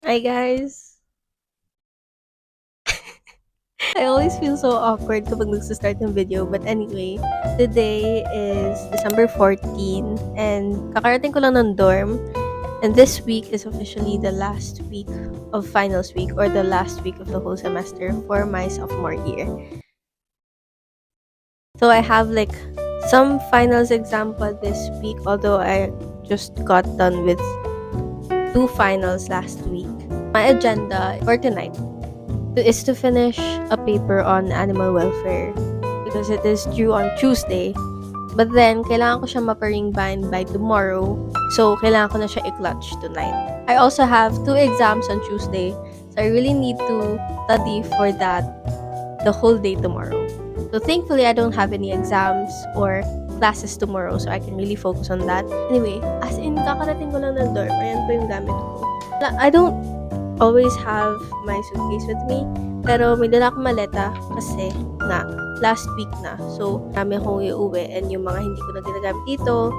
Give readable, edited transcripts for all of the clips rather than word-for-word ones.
Hi guys! I always feel so awkward kapag nagsa-start ng video. But anyway, today is December 14 and kakarating ko lang ng dorm. And this week is officially the last week of finals week or the last week of the whole semester for my sophomore year. So I have like some finals example this week, although I just got done with 2 finals last week. My agenda for tonight is to finish a paper on animal welfare because it is due on Tuesday. But then, kailangan ko siya maparing bind by tomorrow. So, kailangan ko na siya i-clutch tonight. I also have 2 exams on Tuesday. So, I really need to study for that the whole day tomorrow. So, thankfully, I don't have any exams or classes tomorrow. So, I can really focus on that. Anyway, as in, kakarating ko lang ng dorm. Ayan po yung gamit ko. I don't always have my suitcase with me. Pero may dala akong maleta kasi nga, last week na. So, kami akong iuwi and yung mga hindi ko na ginagamit dito,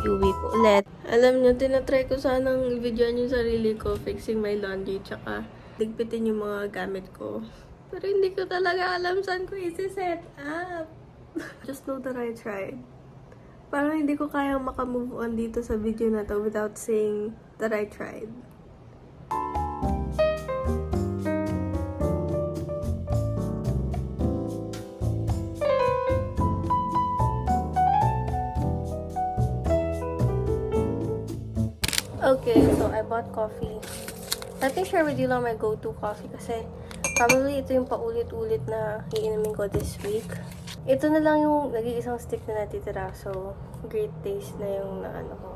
iuwi ko ulit. Alam nyo, tinatry ko sanang videoan yung sarili ko, fixing my laundry, tsaka ligpitin yung mga gamit ko. Pero hindi ko talaga alam saan ko isi-set up. Just know that I tried. Parang hindi ko kayang makamove on dito sa video na to without saying that I tried. Okay, so I bought coffee. Let me share with you lang my go-to coffee kasi probably ito yung paulit-ulit na iinumin ko this week. Ito na lang yung nag-iisang stick na natitira. So, great taste na yung naano ko.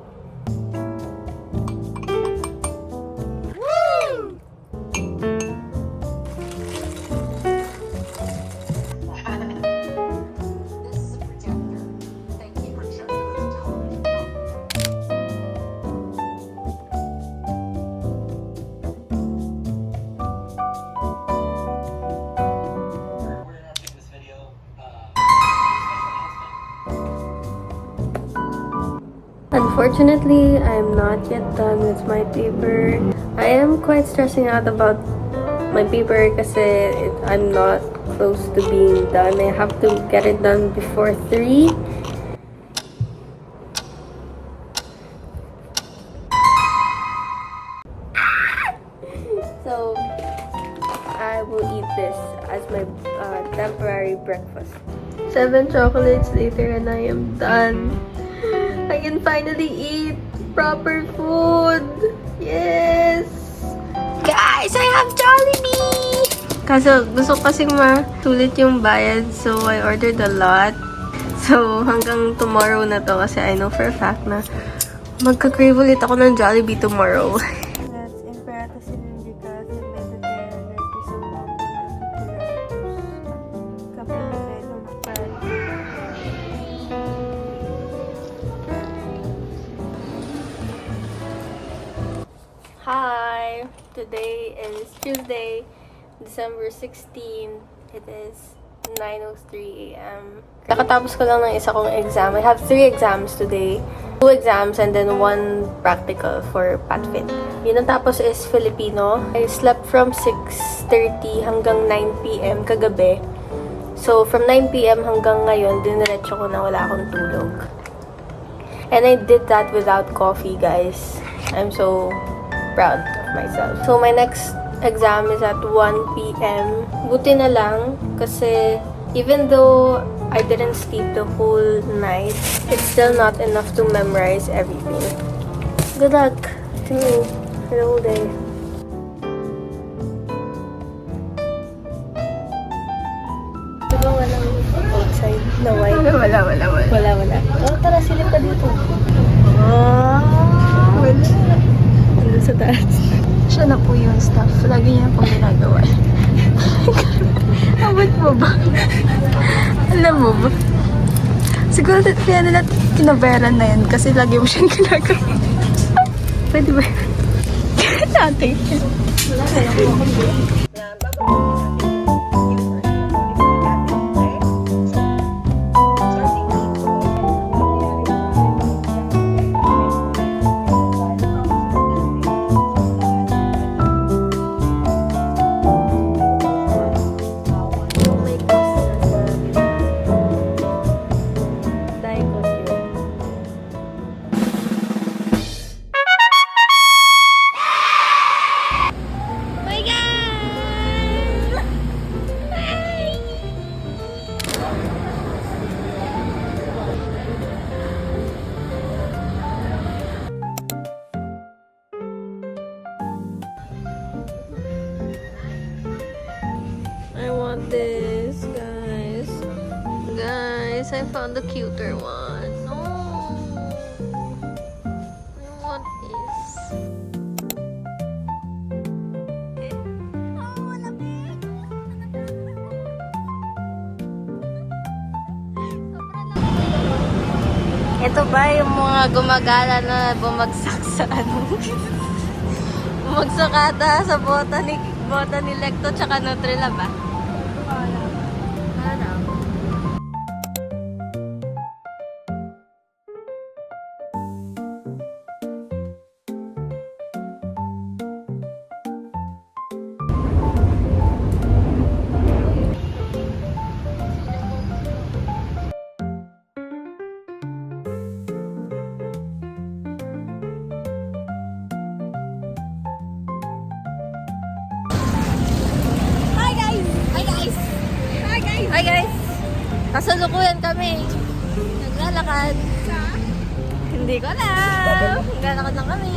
Unfortunately, I'm not yet done with my paper. I am quite stressing out about my paper kasi I'm not close to being done. I have to get it done before 3. So, I will eat this as my temporary breakfast. 7 chocolates later and I am done. I can finally eat proper food. Yes! Guys, I have Jollibee! Kaso gusto ko kasing masulit yung bayad, so I ordered a lot. So hanggang tomorrow na to kasi I know for a fact na magka-crave ulit ako ng Jollibee tomorrow. That's imperata cilindrica, mediterranean, Hi! Today is Tuesday, December 16. It is 9:03 a.m. Kakatapos ko lang ng isa kong exam. I have 3 exams today. 2 exams and then 1 practical for PATFIT. Yung natapos is Filipino. I slept from 6:30 hanggang 9 p.m. kagabi. So, from 9 p.m. hanggang ngayon, diniretso ko na wala akong tulog. And I did that without coffee, guys. I'm so proud of myself. So, my next exam is at 1 p.m. Buti na lang kasi even though I didn't sleep the whole night, it's still not enough to memorize everything. Good luck to me for the whole day. Diba walang outside na white? Wala. Wala. Oh, tara, silip ka dito. Wala. Ano sa taas? Siya na po yung staff. Lagi niya pong ginagawa. Abot mo ba? Alam mo ba? Siguro kaya nila kinabayaran na yan kasi lagi mo siyang ginagawa. Pwede ba? Natin. at this, guys. Guys, I found the cuter one. Oh, I want this. Ito ba yung mga gumagala na bumagsak sa ano? Bumagsak ata sa bota ni Lecto tsaka Nutrilab ba? Ano? Hi guys! Kasalukuyan kami. Naglalakad. Hindi ko alam. Naglalakad lang kami.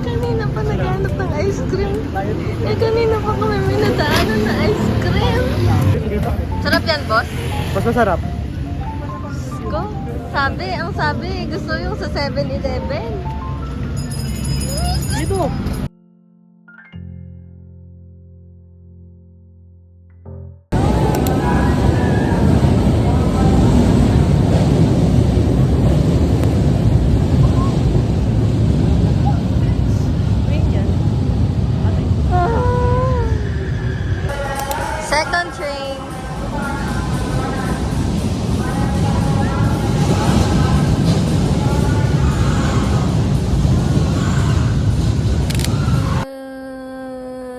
Kanina pa naghanap ng ice cream. Eh, kanina pa kami may nadaanan na ice cream. Sarap yan, boss? Mas masarap. Go. Ang sabi, gusto yung sa 7-Eleven. Dito. Second train.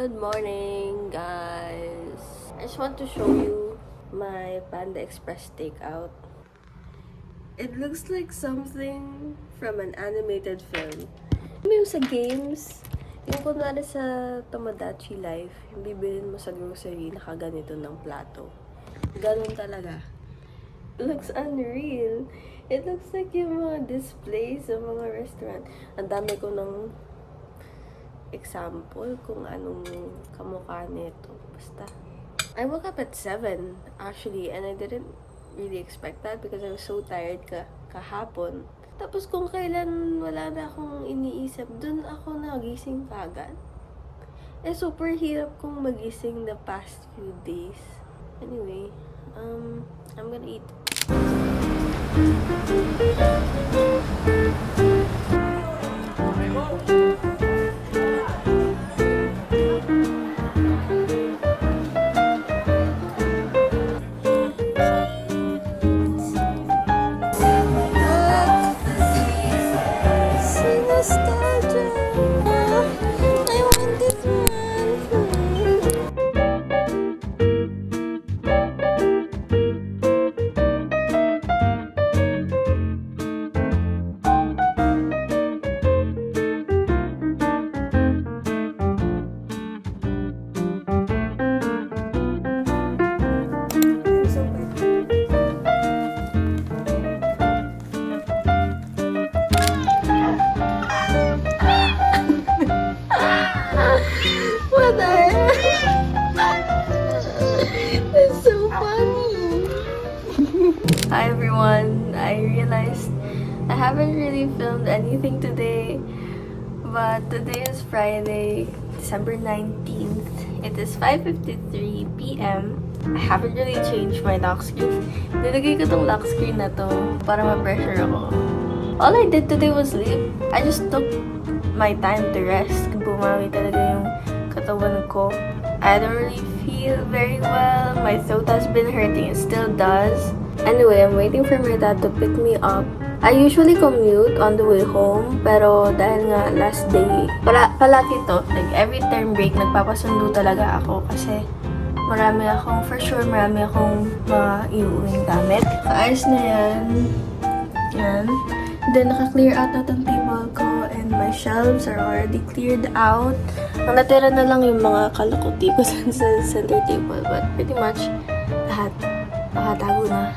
Good morning, guys. I just want to show you my Panda Express takeout. It looks like something from an animated film. Yung sa games, yung kunwari sa Tomodachi Life, yung bibilin mo sa grocery, nakaganito ng plato. Ganun talaga. It looks unreal. It looks like yung mga displays sa mga restaurant. Ang dami ko ng example kung anong kamukha nito. Basta. I woke up at 7, actually, and I didn't really expect that because I was so tired kahapon. Tapos kung kailan wala na akong iniisip, dun ako nagising kagad. Eh, super hirap kong magising the past few days. Anyway, I'm gonna eat. What the heck? That's so funny. Hi everyone. I realized I haven't really filmed anything today, but today is Friday, December 19th. It is 5:53 p.m. I haven't really changed my lock screen. Nilagay ko tong lock screen na to para ma-pressure ako. All I did today was sleep. I just took my time to rest. Bumawi talaga yung katawan ko. I don't really feel very well. My throat has been hurting. It still does. Anyway, I'm waiting for my dad to pick me up. I usually commute on the way home, pero dahil nga last day, palagi to, like every term break, nagpapasundo talaga ako kasi marami akong mga iuwing gamit. Ayos na yan. Yan. Then, naka-clear out na tong table ko and my shelves are already cleared out. Ang natira na lang yung mga kalakuti ko sa center table, but pretty much lahat nakatago na.